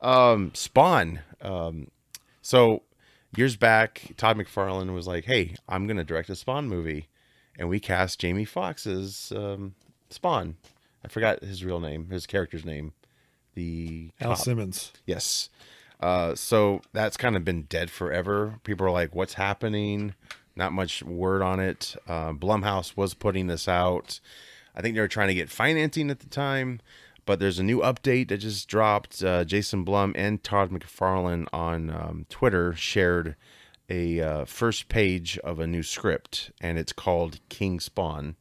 Spawn. So years back, Todd McFarlane was like, "Hey, I'm gonna direct a Spawn movie," and we cast Jamie Foxx as Spawn. I forgot his real name, his character's name. The Al cop. Simmons. Yes. So that's kind of been dead forever. People are like, "What's happening?" Not much word on it. Blumhouse was putting this out. I think they were trying to get financing at the time, but there's a new update that just dropped. Jason Blum and Todd McFarlane on Twitter shared a first page of a new script, and it's called King Spawn.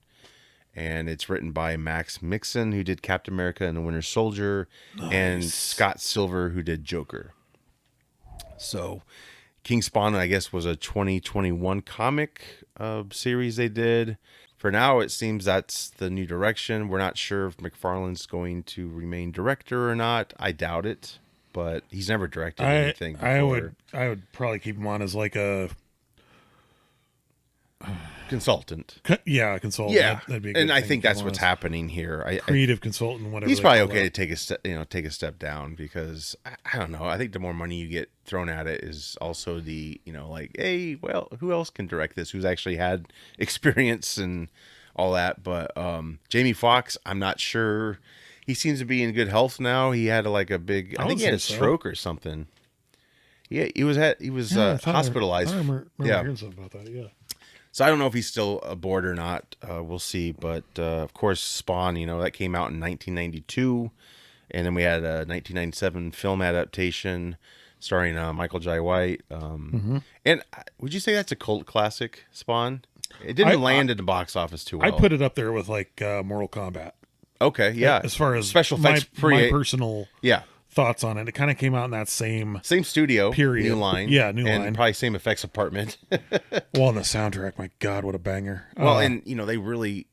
And it's written by Max Mixon, who did Captain America and the Winter Soldier, and Nice. Scott Silver, who did Joker. So, King Spawn, I guess, was a 2021 comic series they did. For now, it seems that's the new direction. We're not sure if McFarlane's going to remain director or not. I doubt it, but he's never directed anything before. I would probably keep him on as like a Consultant. consultant. Yeah, That'd be a good and I thing think to keep that's him what's on as happening here. creative consultant, whatever. He's they probably call okay to that. take a step down because I don't know. I think the more money you get thrown at it is also the like, hey, well, who else can direct this? Who's actually had experience and all that? But Jamie Foxx, I'm not sure. He seems to be in good health now. He had like a big, I I think would he had a say so. stroke or something. Yeah, he was Yeah, I thought hospitalized. I remember Yeah. hearing something about that. Yeah. So I don't know if he's still aboard or not. We'll see. But of course, Spawn, that came out in 1992, and then we had a 1997 film adaptation starring Michael Jai White. And would you say that's a cult classic, Spawn? It didn't land at the box office too well. I put it up there with like Mortal Kombat. Okay, yeah. As far as special effects, my personal yeah, thoughts on it, it kind of came out in that same. same studio, Period. new line, Yeah, new and line. probably same effects department. Well, in the soundtrack, my God, what a banger! Well, and they really,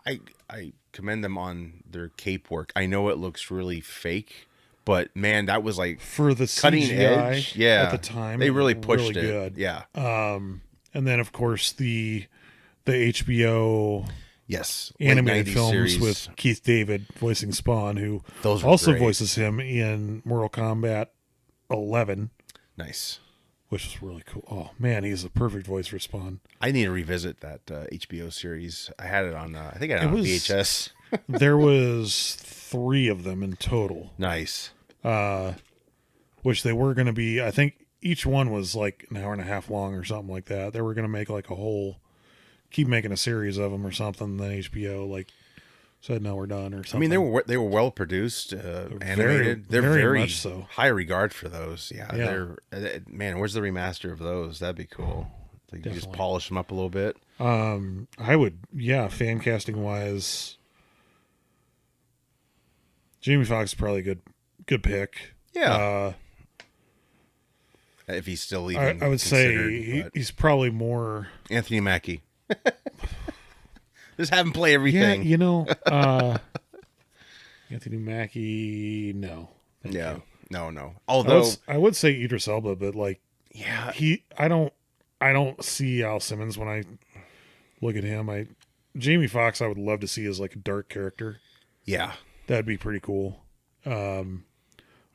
I commend them on their cape work. I know it looks really fake, but man, that was like for the cutting CGI edge. Yeah, at the time, they really pushed really it. good. Yeah, And then of course the HBO yes, animated late 90s films series. with Keith David voicing Spawn, who Those were also great. voices him in Mortal Kombat 11, Nice. which is really cool. Oh man, he's a perfect voice for Spawn. I need to revisit that HBO series. I had it on. I think I had it It on was- VHS. There was 3 of them in total, Nice. which they were going to be. I think each one was like an hour and a half long or something like that. They were going to make like a whole, keep making a series of them or something. Then HBO like said no, we're done or something. I mean, they were well produced, animated. They're very very much so. high regard for those. Yeah, Yeah. they're man. Where's the remaster of those? That'd be cool. Like you just Definitely. polish them up a little bit. I would, fan casting wise, Jamie Foxx is probably a good pick. Yeah, if he's still even. I would say considered, but he's probably more. Anthony Mackie. Just have him play Yeah, everything. Anthony Mackie. No. Thank Yeah. you. No. I Although, would, I would say Idris Elba, but like yeah, I don't see Al Simmons when I look at him. Jamie Foxx I would love to see as like a dark character. yeah. That'd be pretty cool.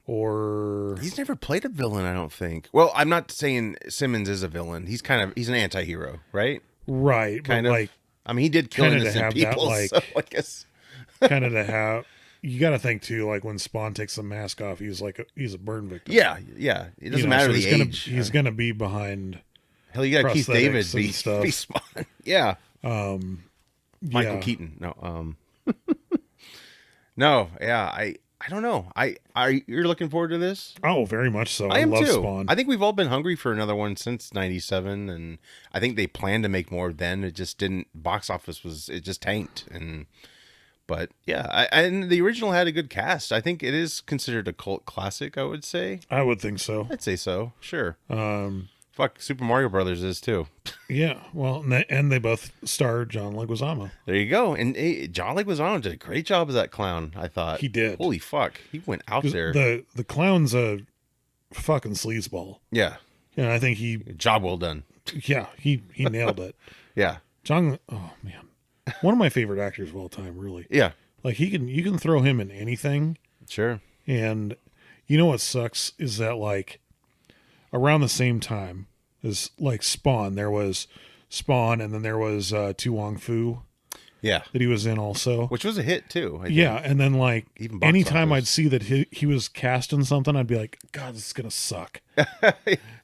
Or He's never played a villain, I don't think. Well, I'm not saying Simmons is a villain. He's an anti-hero, right? right, Kind but of. like I mean, he did kill kinda to innocent have that, people. like- So I guess. kind of to have. You got to think too, like when Spawn takes the mask off, he's a burn victim. Yeah. It doesn't matter so the age. He's gonna be behind. Hell, you got Keith prosthetics David and be stuff. Spawn. Yeah. Michael yeah. Keaton. No. No. Yeah. I don't know. You're looking forward to this? Oh, very much so. I am love too. Spawn. I think we've all been hungry for another one since '97, and I think they planned to make more. Then it just didn't. Box office it just tanked, but yeah, and the original had a good cast. I think it is considered a cult classic. I would say. I would think so. I'd say so. Sure. Fuck, Super Mario Brothers is too. Yeah. Well, and they both star John Leguizamo. There you go. And John Leguizamo did a great job as that clown. I thought He did. Holy fuck, he went out 'Cause there. The clown's a fucking sleazeball. Yeah, And I think he job well done. he nailed it. Yeah, John, oh man, one of my favorite actors of all time. Really, yeah, like you can throw him in anything, sure. and You know what sucks is that like around the same time as like Spawn, there was Spawn, and then there was Tu Wong Fu Yeah, that he was in also. which was a hit too. I think. Yeah, and then like Even box anytime office. I'd see that he was cast in something, I'd be like, God, this is gonna suck.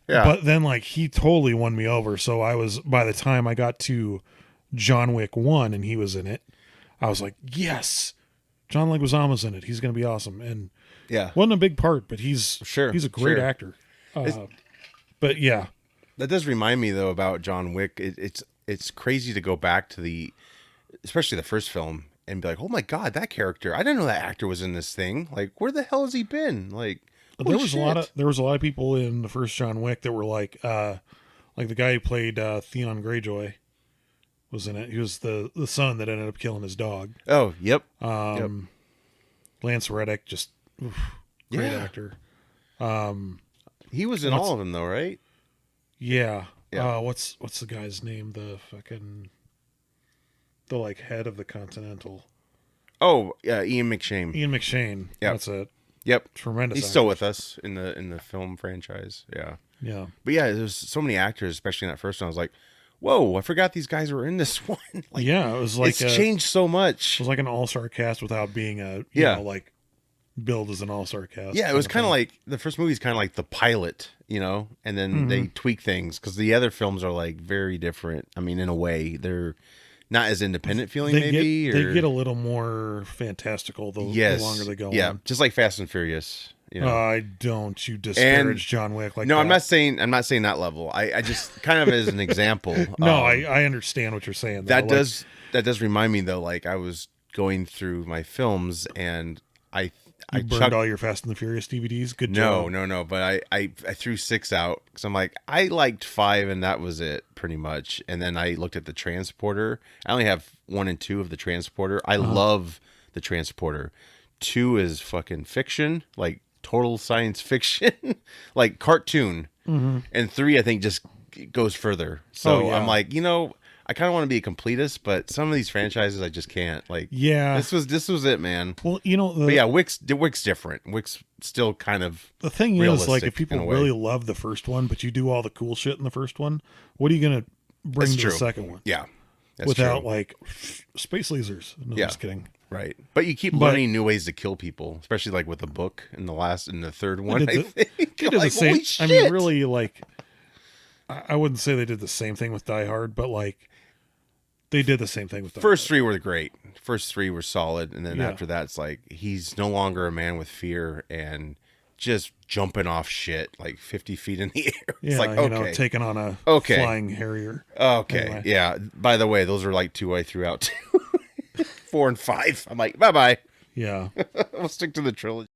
Yeah, But then like he totally won me over. So I was, by the time I got to John Wick 1 and he was in it, I was like, yes, John Leguizamo's in it. He's gonna be awesome. And yeah. wasn't a big part, but he's Sure, he's a great sure. actor. But yeah, That does remind me though about John Wick. It's crazy to go back to especially the first film and be like, oh my god, that character! I didn't know that actor was in this thing. Like, where the hell has he been? Like, but there holy was a lot shit. of people in the first John Wick that were like the guy who played Theon Greyjoy was in it. He was the son that ended up killing his dog. Oh, yep. Lance Reddick, just great Yeah. actor. He was in What's- all of them though, right? Yeah. Yeah. What's the guy's name? The like head of the Continental. Oh, yeah, Ian McShane. Ian McShane. Yep. That's a Yep. tremendous He's actor. still with us in the film franchise. Yeah. Yeah. But yeah, there's so many actors, especially in that first one. I was like, whoa, I forgot these guys were in this one. Like, Yeah, it was like it's changed so much. it was like an all-star cast without being you Yeah. know, like billed as an all-star cast. Yeah, it was kind of like the first movie is kind of like the pilot, and then they tweak things because the other films are like very different. I mean, in a way, they're not as independent feeling, maybe. they get a little more fantastical the longer they go yeah, on. just like Fast and Furious. Don't you disparage John Wick like No, that. I'm not saying that level. I just kind of as an example. No, I understand what you're saying. that though. that does remind me though. Like I was going through my films and I You burned chucked. all your Fast and the Furious DVDs. Good No, job. no. But I threw 6 out because I'm like I liked 5 and that was it pretty much. And then I looked at the Transporter. I only have 1 and 2 of the Transporter. I love the Transporter. 2 is fucking fiction, like total science fiction, like cartoon. And 3 I think just goes further. So Oh, yeah. I'm like, I kind of want to be a completist, but some of these franchises I just can't. Like, Yeah. this was it, man. Well, But yeah, Wick's different. Wick's still kind of the thing is, like, realistic if people in a way. really love the first one, but you do all the cool shit in the first one, what are you going to bring That's to true. the second one? yeah, that's Without true. like space lasers. No, Yeah. I'm just kidding. Right, but you keep learning new ways to kill people, especially like with the book in the third one. They I did think They You're did like, the same. holy I mean, shit. really, like, I wouldn't say they did the same thing with Die Hard, but like, they did the same thing with Die First Hard. 3 were great. First 3 were solid, and then Yeah. after that, it's like he's no longer a man with fear and just jumping off shit like 50 feet in the air. It's Yeah, like okay, taking on a Okay. flying Harrier. okay, Anyway. yeah. By the way, those are like 2 I threw out too. 4 and 5. I'm like, bye bye. Yeah. We'll stick to the trilogy.